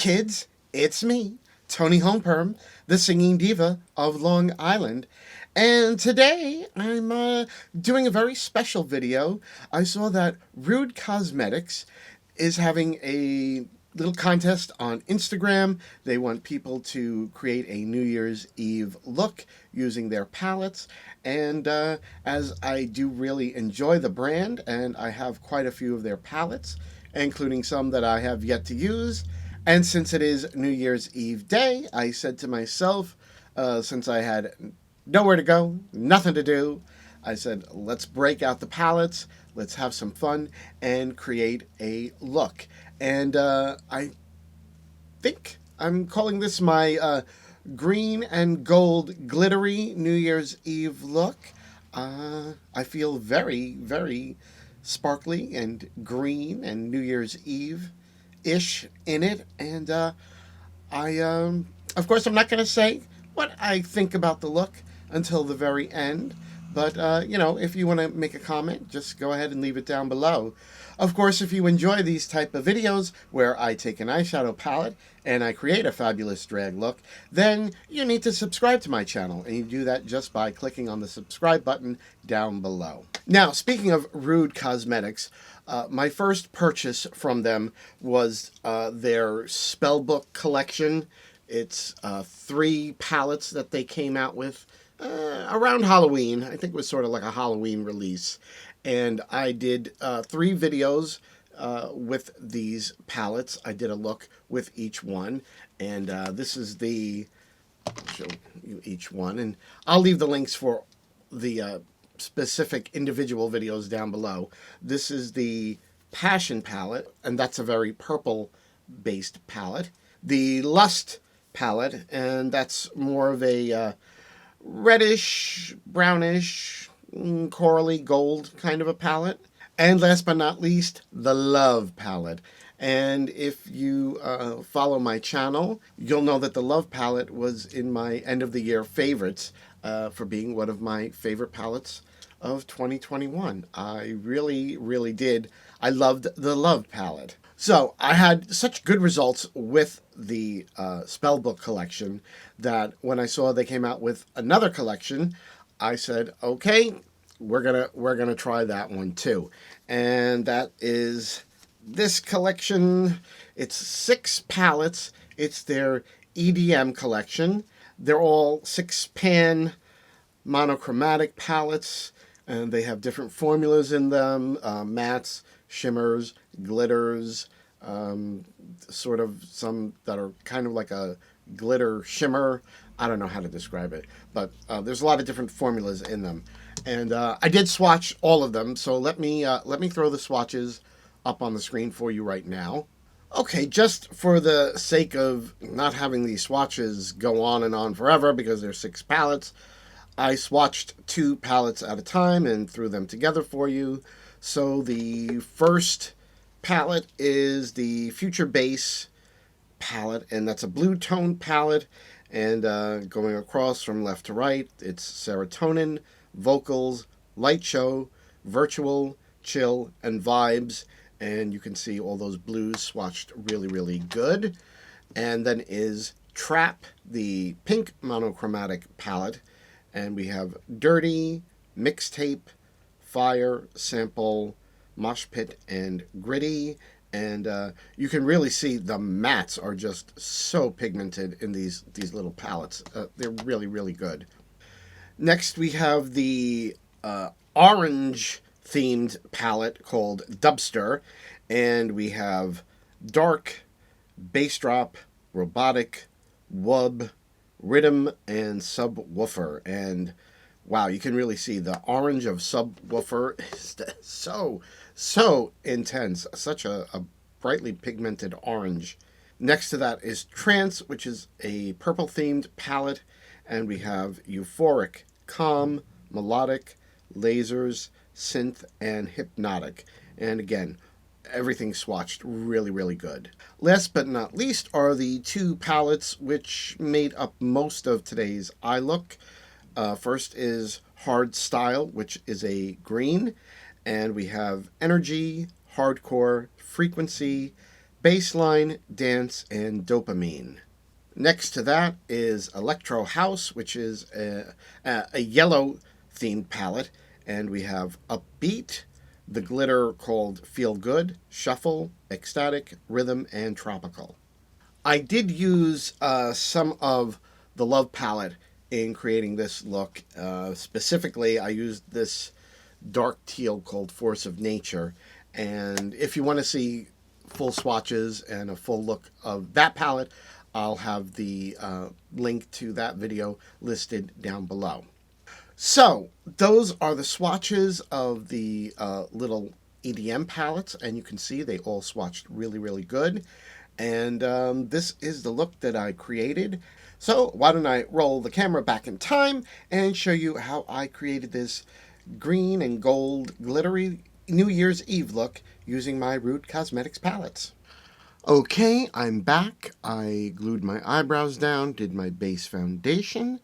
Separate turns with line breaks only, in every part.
kids, it's me, Toni Homeperm, the singing diva of Long Island. And today I'm doing a very special video. I saw that Rude Cosmetics is having a little contest on Instagram. They want people to create a New Year's Eve look using their palettes. And as I do really enjoy the brand, and I have quite a few of their palettes, including some that I have yet to use, and since it is New Year's Eve day, I said to myself, since I had nowhere to go, nothing to do, I said, let's break out the palettes, let's have some fun, and create a look. And I think I'm calling this my green and gold glittery New Year's Eve look. I feel very, very sparkly and green and New Year's Eve-ish in it. And of course, I'm not going to say what I think about the look until the very end. But, if you want to make a comment, just go ahead and leave it down below. Of course, if you enjoy these type of videos where I take an eyeshadow palette and I create a fabulous drag look, then you need to subscribe to my channel. And you do that just by clicking on the subscribe button down below. Now, speaking of Rude Cosmetics, my first purchase from them was their Spellbook collection. It's 3 palettes that they came out with around Halloween. I think it was sort of like a Halloween release. And I did 3 videos with these palettes. I did a look with each one. And this is I'll show you each one. And I'll leave the links for the specific individual videos down below. This is the Passion palette, and that's a very purple-based palette. The Lust palette, and that's more of a reddish, brownish, corally gold kind of a palette. And last but not least, the Love palette. And if you follow my channel, you'll know that the Love palette was in my end of the year favorites for being one of my favorite palettes of 2021. I really, really did. I loved the Love palette. So I had such good results with the Spellbook collection that when I saw they came out with another collection, I said, okay, we're gonna try that one too. And that is this collection. It's 6 palettes. It's their Edm Collection. They're all 6-pan monochromatic palettes, and they have different formulas in them, mattes, shimmers, glitters, sort of some that are kind of like a glitter shimmer. I don't know how to describe it, but there's a lot of different formulas in them. And I did swatch all of them, so let me throw the swatches up on the screen for you right now. Okay, just for the sake of not having these swatches go on and on forever because there's 6 palettes, I swatched 2 palettes at a time and threw them together for you. So the first palette is the Future Base palette, and that's a blue tone palette. And going across from left to right, it's Serotonin, Vocals, Light Show, Virtual, Chill, and Vibes. And you can see all those blues swatched really, really good. And then is Trap, the pink monochromatic palette. And we have Dirty, Mixtape, Fire, Sample, Mosh Pit, and Gritty. And you can really see the mattes are just so pigmented in these little palettes. They're really, really good. Next, we have the orange-themed palette called Dubster. And we have Dark, Bass Drop, Robotic, Wub, Rhythm, and Subwoofer. And wow, you can really see the orange of Subwoofer is so intense. Such a brightly pigmented orange. Next to that is Trance, which is a purple-themed palette. And we have Euphoric, Calm, Melodic, Lasers, Synth, and Hypnotic. And again, everything swatched really, really good. Last but not least are the 2 palettes which made up most of today's eye look. First is Hard Style, which is a green. And we have Energy, Hardcore, Frequency, Baseline, Dance, and Dopamine. Next to that is Electro House, which is a yellow themed palette. And we have Upbeat, the glitter called Feel Good, Shuffle, Ecstatic, Rhythm, and Tropical. I did use some of the Love palette in creating this look. Specifically, I used this dark teal called Force of Nature. And if you want to see full swatches and a full look of that palette, I'll have the link to that video listed down below. So those are the swatches of the little EDM palettes, and you can see they all swatched really, really good. And this is the look that I created. So why don't I roll the camera back in time and show you how I created this green and gold glittery New Year's Eve look using my Rude Cosmetics palettes. Okay, I'm back. I glued my eyebrows down, did my base foundation,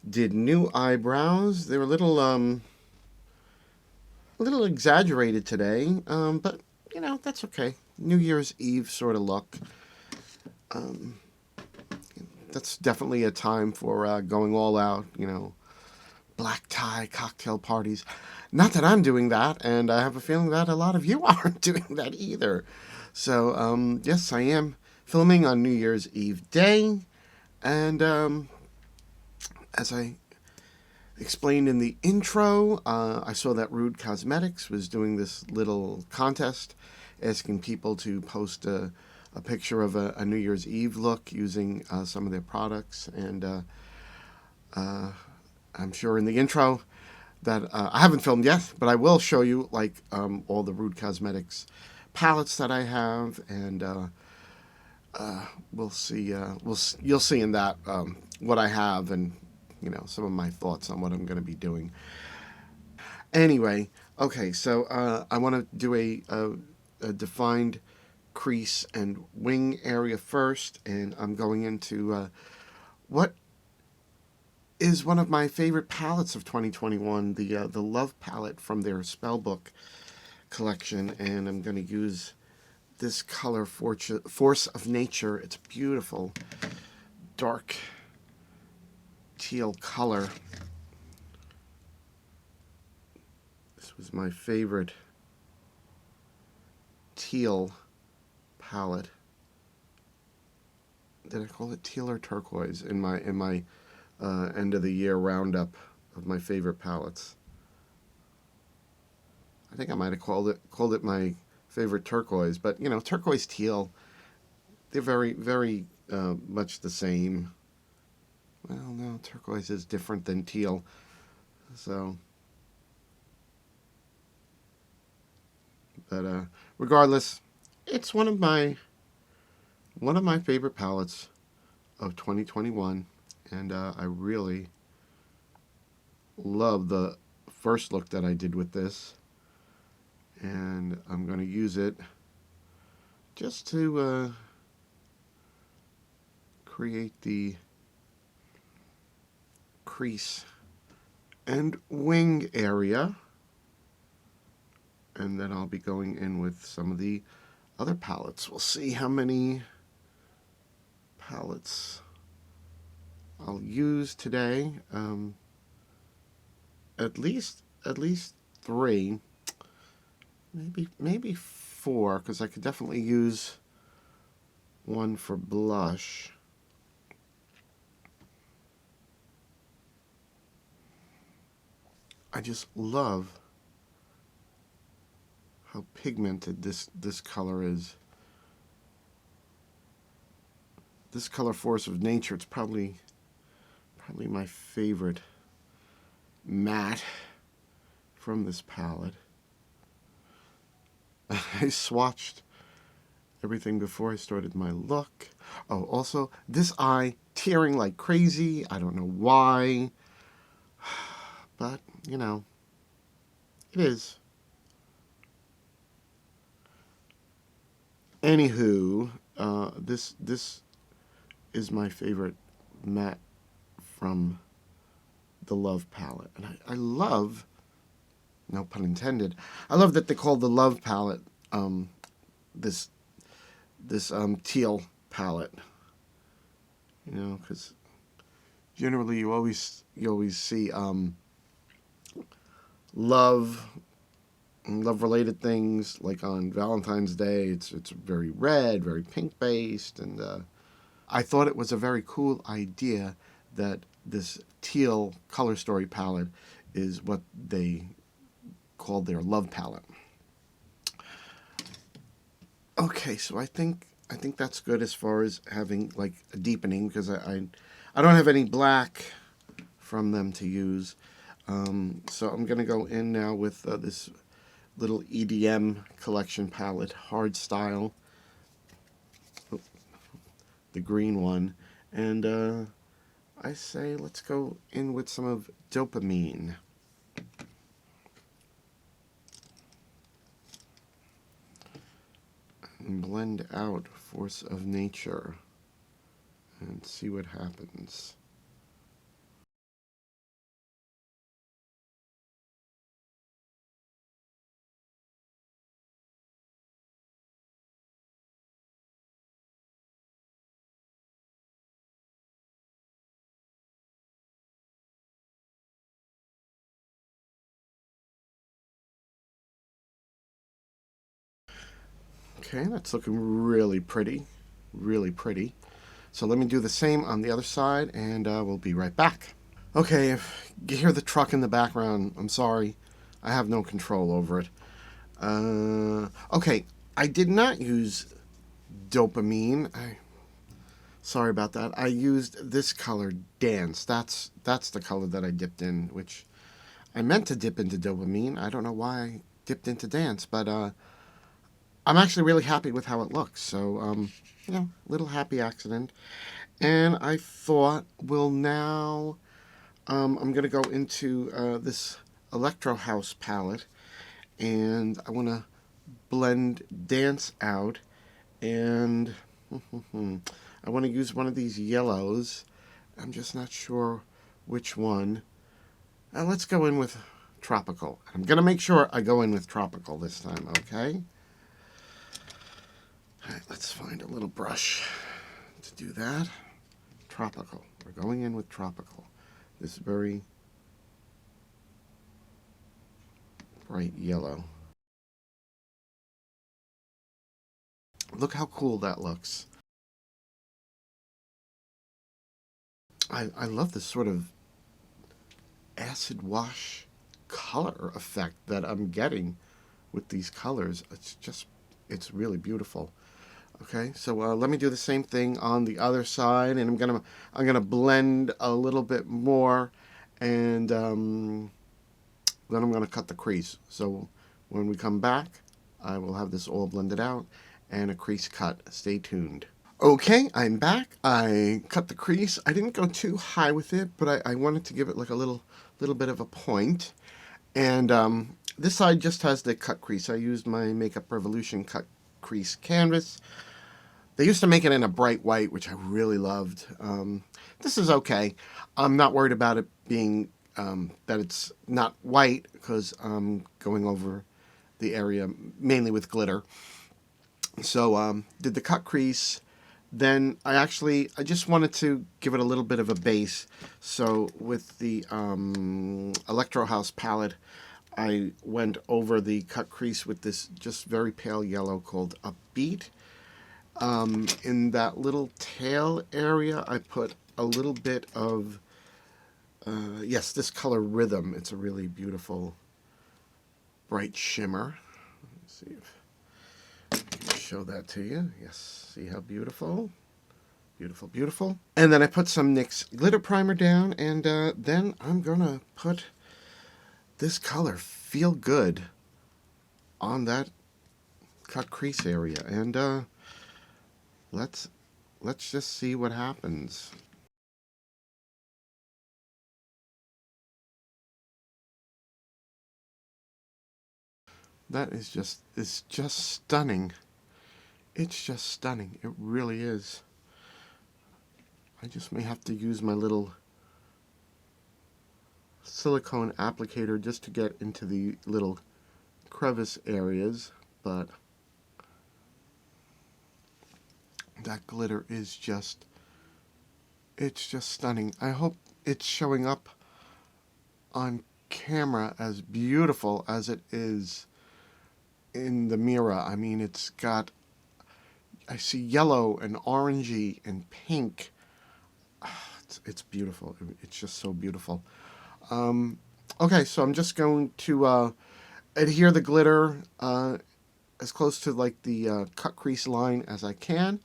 did new eyebrows. They were a little exaggerated today, but you know, that's okay. New Year's Eve sort of look. That's definitely a time for going all out, you know, black tie, cocktail parties. Not that I'm doing that, and I have a feeling that a lot of you aren't doing that either. So, yes, I am filming on New Year's Eve day, and as I explained in the intro, I saw that Rude Cosmetics was doing this little contest asking people to post a picture of a New Year's Eve look using some of their products, and I'm sure in the intro that I haven't filmed yet, but I will show you like all the Rude Cosmetics palettes that I have, and we'll see. You'll see in that what I have, and you know, some of my thoughts on what I'm going to be doing. Anyway, okay, so I want to do a defined crease and wing area first, and I'm going into what is one of my favorite palettes of 2021, the Love palette from their Spellbook collection, and I'm going to use this color, Force of Nature. It's beautiful, dark teal color. This was my favorite teal palette. Did I call it teal or turquoise in my end of the year roundup of my favorite palettes? I think I might have called it my favorite turquoise, but you know, turquoise teal, they're very, very much the same. Well, no, turquoise is different than teal, so. But regardless, it's one of my favorite palettes of 2021, and I really love the first look that I did with this. And I'm going to use it just to create the crease and wing area. And then I'll be going in with some of the other palettes. We'll see how many palettes I'll use today. At least 3. Maybe 4, because I could definitely use one for blush. I just love how pigmented this color is. This color, Force of Nature, it's probably my favorite matte from this palette. I swatched everything before I started my look. Oh, also, this eye tearing like crazy. I don't know why, but, you know, it is. Anywho, this is my favorite matte from the Love palette. And I love, no pun intended, I love that they call the Love palette this this teal palette. You know, because generally you always see love related things, like on Valentine's Day. It's very red, very pink based, and I thought it was a very cool idea that this teal color story palette is what they called their love palette. Okay, so I think that's good as far as having like a deepening, because I don't have any black from them to use. So I'm gonna go in now with this little Edm Collection palette, hard style, the green one, and I say let's go in with some of Dopamine. And blend out Force of Nature and see what happens. Okay, that's looking really pretty, really pretty. So let me do the same on the other side, and we'll be right back. Okay, if you hear the truck in the background, I'm sorry. I have no control over it. Okay, I did not use Dopamine. Sorry about that. I used this color, Dance. That's the color that I dipped in, which I meant to dip into Dopamine. I don't know why I dipped into Dance, but I'm actually really happy with how it looks. So, little happy accident. And I thought, well, now I'm going to go into this Electro House palette, and I want to blend Dance out, and I want to use one of these yellows. I'm just not sure which one. Let's go in with Tropical. I'm going to make sure I go in with Tropical this time, okay? All right, let's find a little brush to do that. Tropical. We're going in with Tropical. This very bright yellow. Look how cool that looks. I love this sort of acid wash color effect that I'm getting with these colors. It's really beautiful. Okay, so let me do the same thing on the other side, and I'm gonna blend a little bit more, and then I'm gonna cut the crease. So when we come back, I will have this all blended out and a crease cut. Stay tuned. Okay, I'm back. I cut the crease. I didn't go too high with it, but I wanted to give it like a little bit of a point. And this side just has the cut crease. I used my Makeup Revolution cut crease canvas. They used to make it in a bright white, which I really loved. This is okay. I'm not worried about it being that it's not white, because I'm going over the area mainly with glitter. So did the cut crease. Then I just wanted to give it a little bit of a base. So with the Electro House palette, I went over the cut crease with this just very pale yellow called Upbeat. In that little tail area, I put a little bit of, yes, this color Rhythm. It's a really beautiful, bright shimmer. Let's see if I can show that to you. Yes, see how beautiful? Beautiful, beautiful. And then I put some NYX glitter primer down, and then I'm gonna put this color, Feel Good, on that cut crease area, and let's just see what happens. That is it's just stunning. It's just stunning. It really is. I just may have to use my little silicone applicator just to get into the little crevice areas, but that glitter is just, it's just stunning. I hope it's showing up on camera as beautiful as it is in the mirror. I mean, it's got, I see yellow and orangey and pink. It's beautiful. It's just so beautiful. Okay, so I'm just going to adhere the glitter as close to like the cut crease line as I can.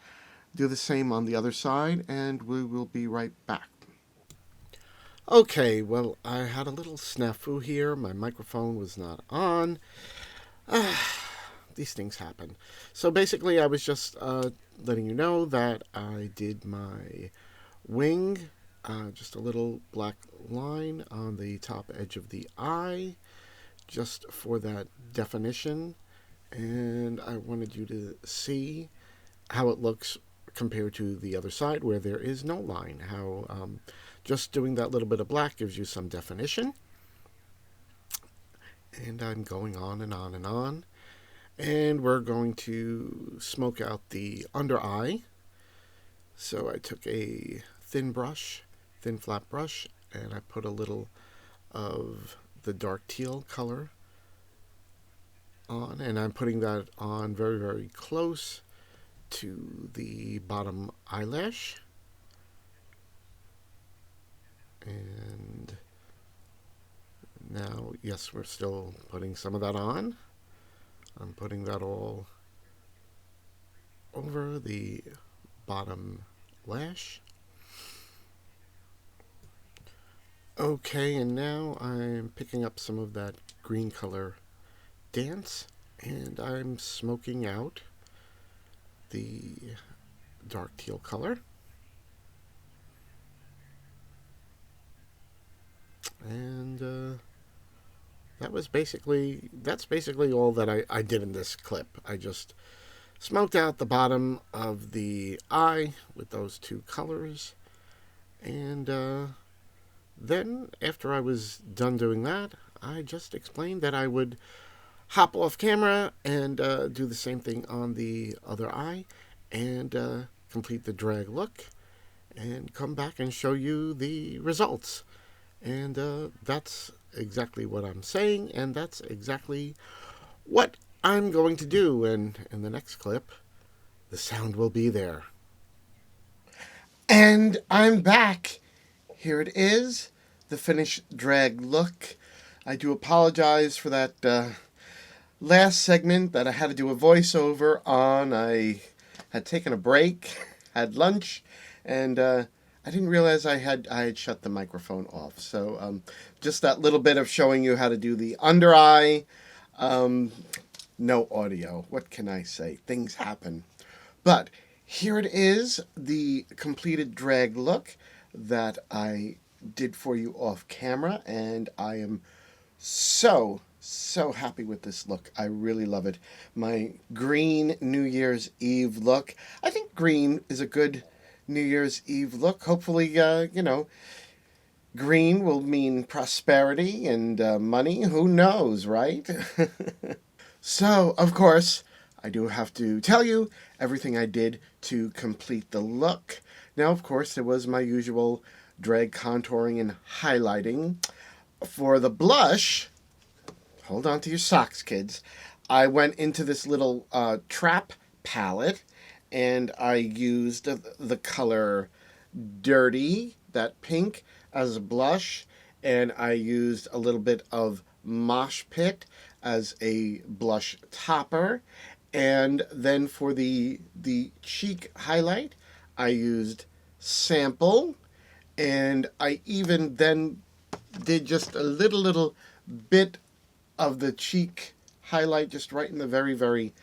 Do the same on the other side, and we will be right back. Okay, well, I had a little snafu here. My microphone was not on. These things happen. So basically, I was just letting you know that I did my wing, just a little black line on the top edge of the eye, just for that definition. And I wanted you to see how it looks compared to the other side where there is no line, how just doing that little bit of black gives you some definition. And I'm going on and on and on. And we're going to smoke out the under eye. So I took a thin brush, thin flat brush, and I put a little of the dark teal color on, and I'm putting that on very, very close to the bottom eyelash. And now, yes, we're still putting some of that on. I'm putting that all over the bottom lash. Okay, and now I'm picking up some of that green color dance, and I'm smoking out the dark teal color. And that's basically all that I did in this clip. I just smoked out the bottom of the eye with those two colors, and then after I was done doing that, I just explained that I would hop off camera and do the same thing on the other eye and complete the drag look and come back and show you the results. And that's exactly what I'm saying, and that's exactly what I'm going to do. And in the next clip, the sound will be there. And I'm back. Here it is, the finished drag look. I do apologize for that last segment that I had to do a voiceover on. I had taken a break, had lunch, and I didn't realize I had shut the microphone off. So just that little bit of showing you how to do the under eye. No audio. What can I say? Things happen. But here it is, the completed drag look that I did for you off camera, and I am so happy with this look. I really love it. My green New Year's Eve look. I think green is a good New Year's Eve look. Hopefully, green will mean prosperity and money. Who knows, right? So, of course, I do have to tell you everything I did to complete the look. Now, of course, there was my usual drag contouring and highlighting. For the blush, hold on to your socks, kids. I went into this little trap palette, and I used the color Dirty, that pink, as a blush, and I used a little bit of Mosh Pit as a blush topper. And then for the cheek highlight, I used Sample, and I even then did just a little bit of the cheek highlight just right in the very, very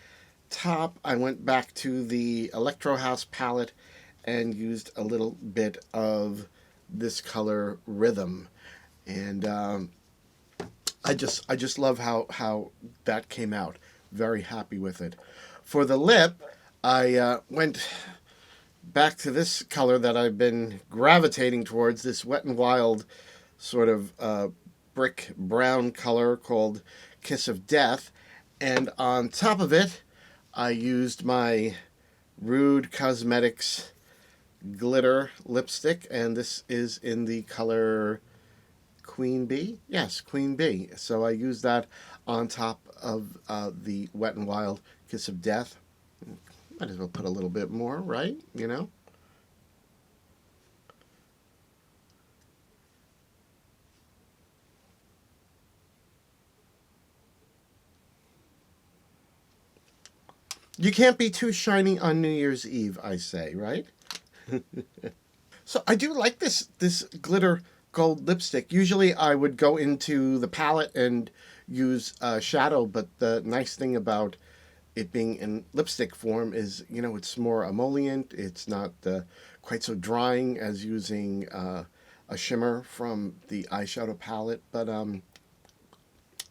top. I went back to the Electro House palette and used a little bit of this color Rhythm. And I just love how that came out. Very happy with it. For the lip, I went back to this color that I've been gravitating towards, this Wet n Wild sort of brick brown color called Kiss of Death. And on top of it, I used my Rude Cosmetics glitter lipstick, and this is in the color Queen Bee. Yes, Queen Bee. So I use that on top of the Wet n Wild Kiss of Death. Might as well put a little bit more, right? You know? You can't be too shiny on New Year's Eve, I say, right? So I do like this glitter gold lipstick. Usually I would go into the palette and use shadow, but the nice thing about it being in lipstick form is, you know, it's more emollient. It's not quite so drying as using a shimmer from the eyeshadow palette, but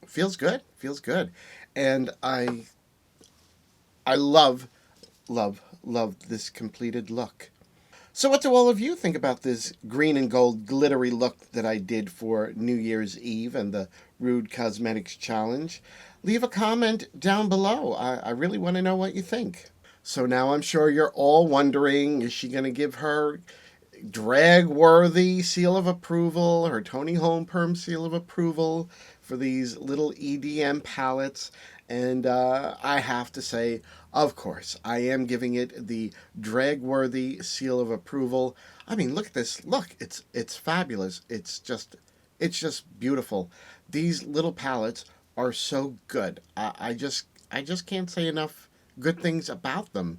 feels good. Feels good, and I love this completed look. So what do all of you think about this green and gold glittery look that I did for New Year's Eve and the Rude Cosmetics Challenge? Leave a comment down below. I really want to know what you think. So now I'm sure you're all wondering, is she going to give her drag-worthy seal of approval, her Toni Home Perm seal of approval for these little EDM palettes? And I have to say, of course, I am giving it the drag-worthy seal of approval. I mean, look at this. Look, it's fabulous. It's just beautiful. These little palettes are so good. I just can't say enough good things about them.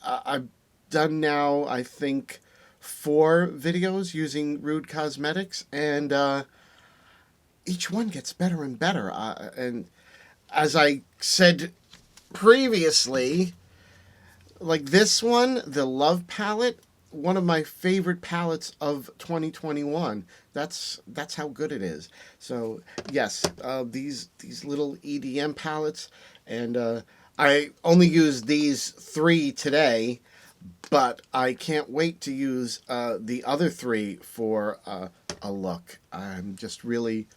I've done now, I think, 4 videos using Rude Cosmetics, and each one gets better and better. And as I said previously, like this one, the Love palette, one of my favorite palettes of 2021. That's how good it is. So yes, these little EDM palettes, and I only used these 3 today, but I can't wait to use the other 3 for a look. I'm just really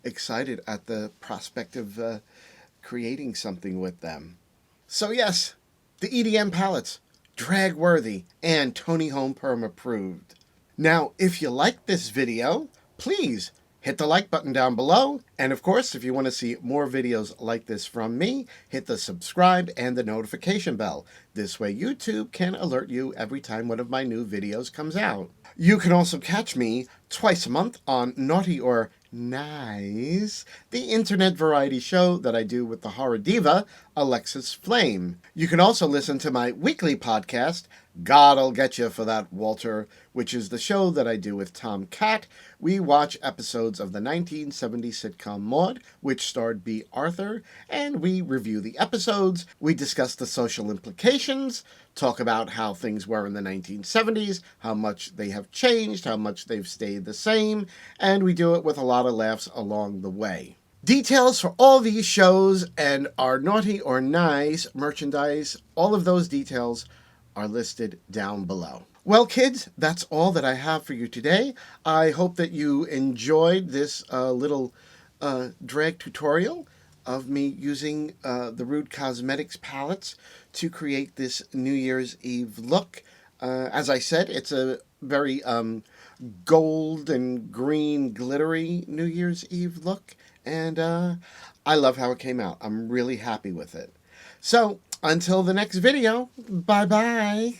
excited at the prospect of creating something with them. So yes, the EDM palettes, drag worthy and Toni Home Perm approved. Now, if you like this video, please hit the like button down below. And of course, if you want to see more videos like this from me, hit the subscribe and the notification bell. This way YouTube can alert you every time one of my new videos comes out. You can also catch me twice a month on Naughty or Niiiiice, the internet variety show that I do with the horror diva, Alexis Flame. You can also listen to my weekly podcast, God'll Get You for That, Walter, which is the show that I do with Tom Catt. We watch episodes of the 1970s sitcom Maude, which starred B. Arthur, and we review the episodes. We discuss the social implications, talk about how things were in the 1970s, how much they have changed, how much they've stayed the same, and we do it with a lot of laughs along the way. Details for all these shows and our Naughty or Niiiice merchandise, all of those details are listed down below. Well, kids, that's all that I have for you today. I hope that you enjoyed this little drag tutorial of me using the Rude Cosmetics palettes to create this New Year's Eve look. As I said, it's a very gold and green glittery New Year's Eve look, and I love how it came out. I'm really happy with it. So, until the next video, bye-bye.